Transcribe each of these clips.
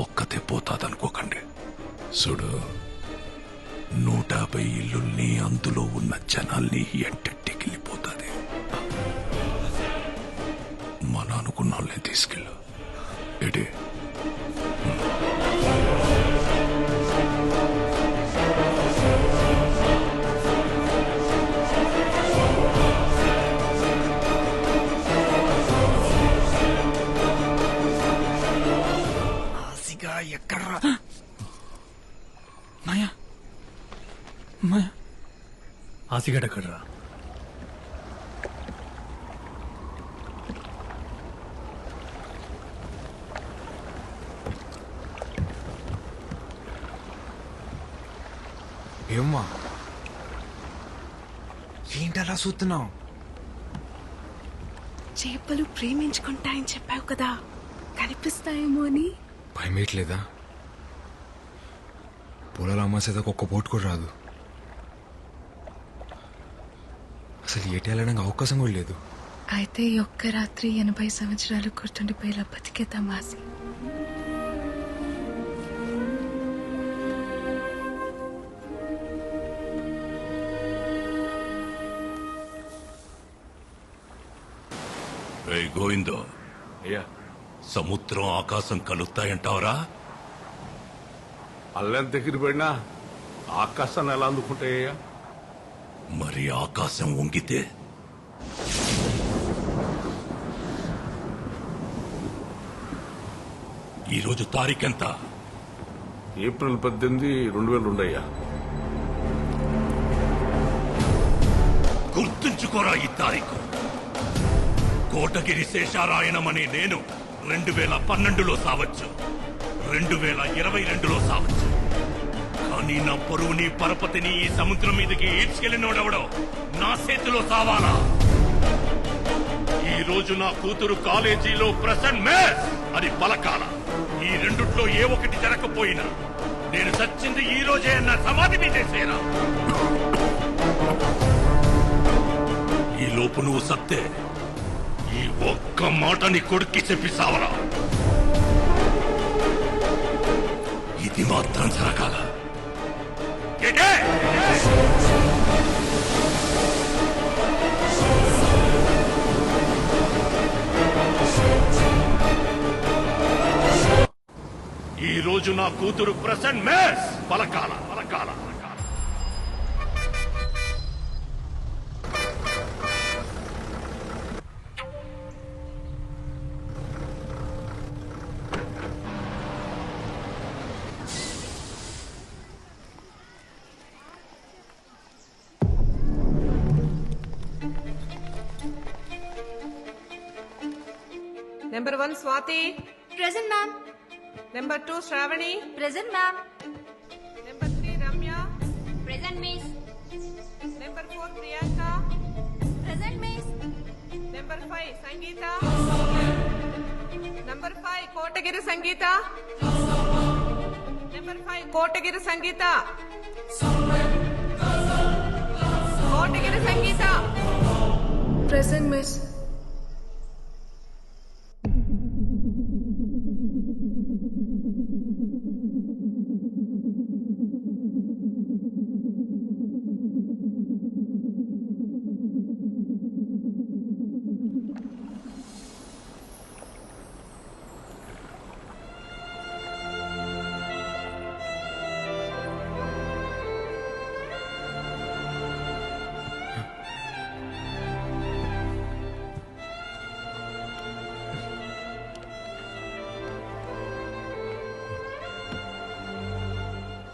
ఒక్కతే పోతాదనుకోకండి. చూడు, 150 ఇల్లుల్ని, అందులో ఉన్న జనాల్ని ఎంటెట్టికెళ్ళిపోతుంది. మన అనుకున్న వాళ్ళని తీసుకెళ్ళు. ఏడే ఎక్కడ్రా మాయా? మాయా ఆసిగడ్ ఎక్కడ్రా? ఏమ్మా ఏంటలా చూస్తున్నావు? చేపలు ప్రేమించుకుంటాయని చెప్పావు కదా, కనిపిస్తాయేమో అని. భయమేయట్లేదా? పొలాలు అమ్మాసేదాకా ఒక్క పోటు కూడా రాదు. అసలు ఏటి వెళ్ళడానికి అవకాశం కూడా లేదు. అయితే ఈ ఒక్క రాత్రి 80 సంవత్సరాలు గుర్తుండిపోయేలా బతికేద్దాం ఆసి. గోవిందో, అయ్యా, సముద్రం ఆకాశం కలుస్తాయంటావరా? అల్లం దగ్గర పడినా ఆకాశాన్ని ఎలా అందుకుంటాయ్యా? మరి ఆకాశం వంగితే? ఈరోజు తారీఖెంత? ఏప్రిల్ 18, 2002 అయ్యా. గుర్తుంచుకోరా ఈ తారీఖు. కోటగిరి శేషారాయణమనే నేను 2012లో సావచ్చు, 2022లో సావచ్చు. కానీ నా పరువుని, పరపతిని ఈ సముద్రం మీదకి ఈడ్చుకెళ్ళినోడెవడో నా చేతిలో సావాలా? ఈ రోజు నా కూతురు కాలేజీలో ప్రెసెంట్ మేస్ అని పలకాల. ఈ రెండుట్లో ఏ ఒక్కటి జరగకపోయినా నేను చచ్చింది ఈ రోజే అన్న సమాధి మీదేసేరా. ఈ లోపు నువ్వు సత్తే ఈ ఒక్క మాట నీ కొడుక్కి చెప్పి సావరా. ఇది మాత్రం జరగాల. ఈ రోజు నా కూతురు present mace పలకాల పలకాల. Number 1 Swati. Present, ma'am. Number 2 Shravani. Present, ma'am. Number 3 Ramya. Present, miss. Number 4 Priyanka. Present, miss. Number 5 Sangeeta. Number 5 Kotagiri Sangeeta. Number 5 Kotagiri Sangeeta. Kotagiri Sangeeta. Present, miss.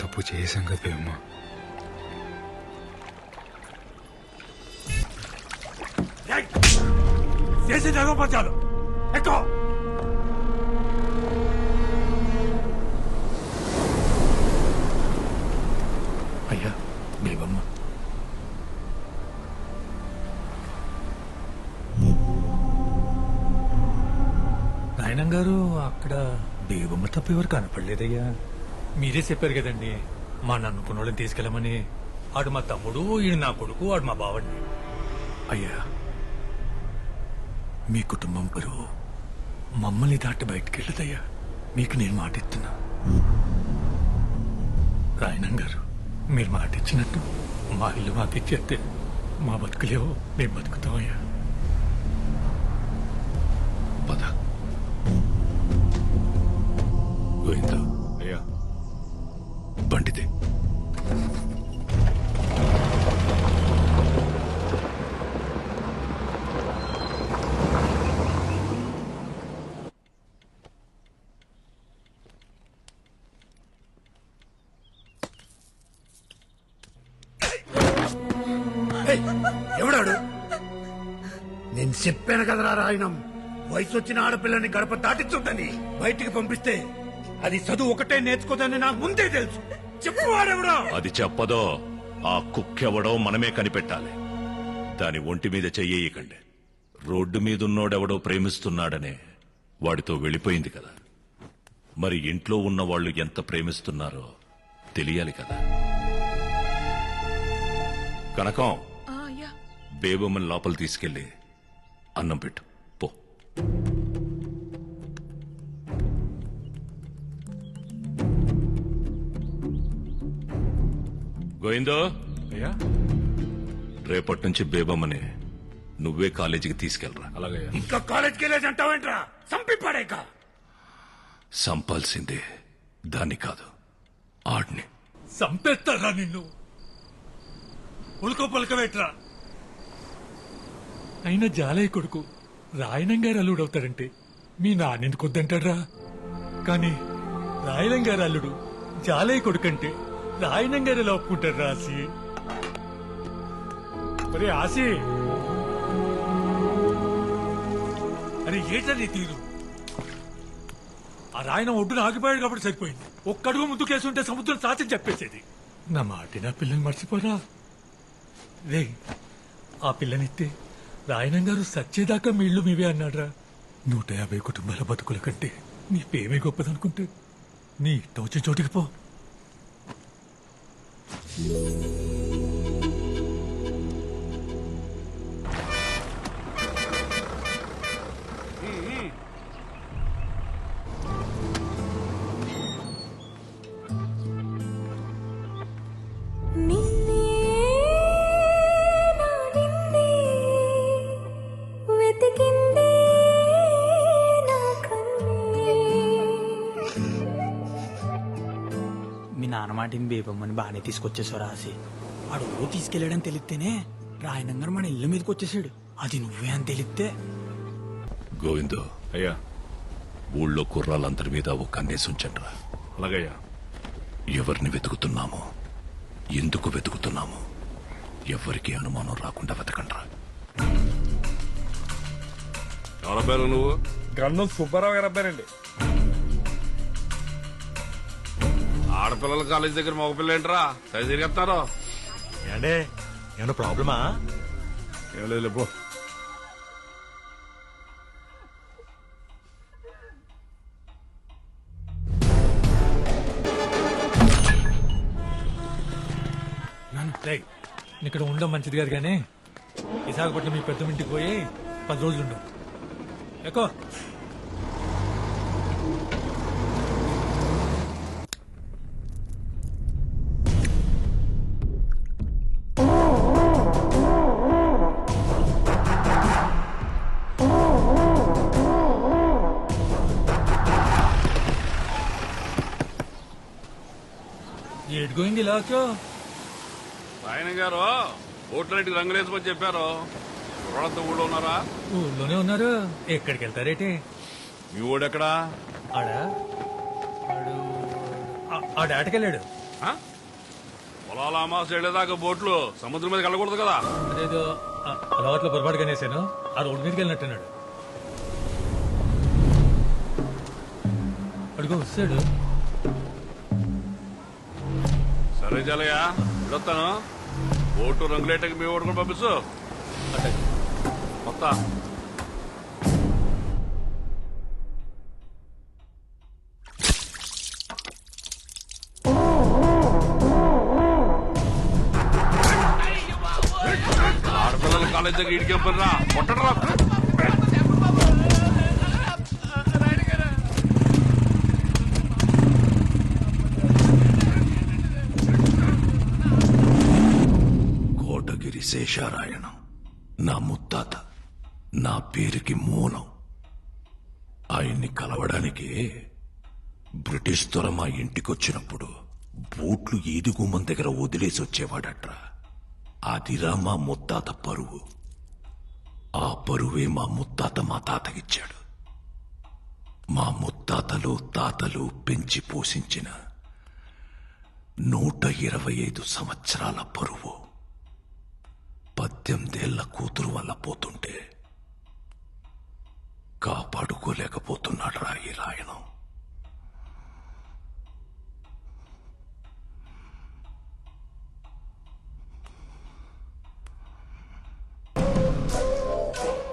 తప్పు చేసాం కదా అమ్మా. చేసి జగపచ్చాలు ఎక్కువ. అయ్యా దేవమ్మ, నాయనం గారు అక్కడ దేవమ్మ తప్ప ఎవరు కనపడలేదయ్యా. మీరే చెప్పారు కదండి మా నన్నుకున్న వాళ్ళని తీసుకెళ్ళమని. ఆడు మా తమ్ముడు, ఈడు నా కొడుకు, ఆడు మా బావండి. అయ్యా, మీ కుటుంబం పరువు మమ్మల్ని దాటి బయటకెళ్ళదయ్యా. మీకు నేను మాట ఇస్తున్నా రాయణం గారు, మీరు మాట ఇచ్చినట్టు మా ఇల్లు మాకు ఇచ్చేస్తే మా బతుకులేవో మేము బతుకుతామయ్యా. పద గోవిందా, అయ్యా బండిదే. ఎవడాడు? నేను చెప్పాను కదరా రాయణం, వయసు వచ్చిన ఆడపిల్లని గడప దాటించుందని. బయటికి పంపిస్తే అది చదువు ఒకటే నేర్చుకోదని నాకు ముందే తెలుసు. చెప్పు వాడెవడో. అది చెప్పదో ఆ కుక్కెవడో మనమే కనిపెట్టాలి. దాని ఒంటి మీద చెయ్యకండి. రోడ్డు మీదున్నోడెవడో ప్రేమిస్తున్నాడనే వాడితో వెళ్ళిపోయింది కదా, మరి ఇంట్లో ఉన్న వాళ్ళు ఎంత ప్రేమిస్తున్నారో తెలియాలి కదా. కనకం, బేబమ్మని లోపల తీసుకెళ్లి అన్నం పెట్టు పో. గోవిందో, అయ్యా రేపటి నుంచి బేబమ్మని నువ్వే కాలేజీకి తీసుకెళ్ళరా. అలాగయ్యా. ఇంకా కాలేజ్కి వెళ్ళేసి అంటావేంట్రా? చంపి పడేక. సంపాల్సిందే దాన్ని కాదు, ఆడిని. చంపేస్తారా నిన్ను? ఉలుకో పలకవేట్రా. అయినా జాలయ్య కొడుకు రాయణం గారు అల్లుడవుతాడంటే మీ నాన్నెందుకు వద్దంటాడ్రా? కానీ రాయణం గారు అల్లుడు జాలయ్య కొడుకంటే రాయణం గారు ఎలా ఒప్పుకుంటాడు? ఆసి అరే ఆసి, అరే ఏటా నీ తీరు? ఆ రాయణం ఒడ్డున ఆగిపోయాడు కాబట్టి సరిపోయింది. ఒక్కడుగు ముందు కేసుంటే సముద్రం సాచి చెప్పేసేది. నా మాట నా పిల్లని మర్చిపోరా రే. ఆ పిల్లనిస్తే రాయణం గారు సచ్చేదాకా మీ ఇళ్ళు మీవే అన్నాడ్రా. 150 కుటుంబాల బతుకుల కంటే నీ పేమే గొప్పదనుకుంటే నీ ఇష్టం వచ్చే చోటికి పో. మీ నాన్న మాటిని బేబమ్మని బాగానే తీసుకొచ్చేసావు రాసి. వాడు ఊరు తీసుకెళ్ళాడని తెలిస్తేనే రాయనంగా మన ఇల్లు మీదకి వచ్చేసాడు. అది నువ్వే అని తెలిస్తే. గోవిందో, అయ్యా ఊళ్ళో కుర్రాళ్ళందరి మీద ఒక కన్నేసి ఉంచండిరా. అలాగయ్యా. ఎవరిని వెతుకుతున్నామో, ఎందుకు వెతుకుతున్నామో ఎవరికి అనుమానం రాకుండా వెతకండ్రా. ఎవరబ్బారు నువ్వు? గంధం సుబ్బారావు గారు అబ్బారండి. ఆడపిల్లల కాలేజ్ దగ్గర మగపిల్ల ఏంట్రా సరి తిరిగేస్తారు? ఏండే ఏమన్నా ప్రాబ్లమా? ఏం లేదు పో. రేయ్, ఇక్కడ ఉండడం మంచిది కాదు కానీ విశాఖపట్నం మీ పెద్ద ఇంటికి పోయి 10 రోజులు ఉండవు. ఎక్కువ ఏడు గోయింది ఇలా వచ్చో. ఆయన గారు ఓట్లన్నిటికి రంగులేసుకొని చెప్పారు. కుర్రాళ్ళంతా ఊళ్ళో ఉన్నారా? ఊళ్ళోనే ఉన్నారు. ఎక్కడికి వెళ్తారేటి? మీ ఊడెక్కడా? ఆడ ఆటకెళ్ళాడు. పొలాల అమాస వెళ్ళేదాకా బోట్లు సముద్రం మీద వెళ్ళకూడదు కదా. అదేదో అలవాట్లో పొరపాటుగా నేసాను. ఆ రోడ్డు మీదకి వెళ్ళినట్టున్నాడు. అడుగు వస్తాడు. సరే జలయ్య, వెళ్ళొస్తాను. ఓటు రంగులేటకి మీ ఓటు కూడా పంపిస్తూ మొత్తం. ఆడపిల్లల కాలేజ్ దగ్గర ఇడికేం పనిరా, కొట్టడరా. శేషారాయణం నా ముత్తాత, నా పేరుకి మూలం. ఆయన్ని కలవడానికి బ్రిటిష్ దొర మా ఇంటికొచ్చినప్పుడు బూట్లు ఈది గుమ్మం దగ్గర వదిలేసి వచ్చేవాడట్రా. అదిరా మా ముత్తాత పరువు. ఆ పరువే మా ముత్తాత మా తాతకిచ్చాడు. మా ముత్తాతలు తాతలు పెంచి పోషించిన 125 సంవత్సరాల పరువు 18 ఏళ్ల కూతురు వల్ల పోతుంటే కాపాడుకోలేకపోతున్నాడు రా ఈ రాయణం.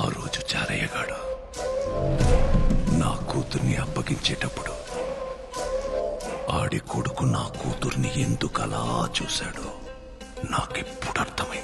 ఆ రోజు చారయ్యగాడు నా కూతుర్ని అప్పగించేటప్పుడు ఆడి కొడుకు నా కూతుర్ని ఎందుకలా చూశాడో నాకెప్పుడు అర్థమైంది.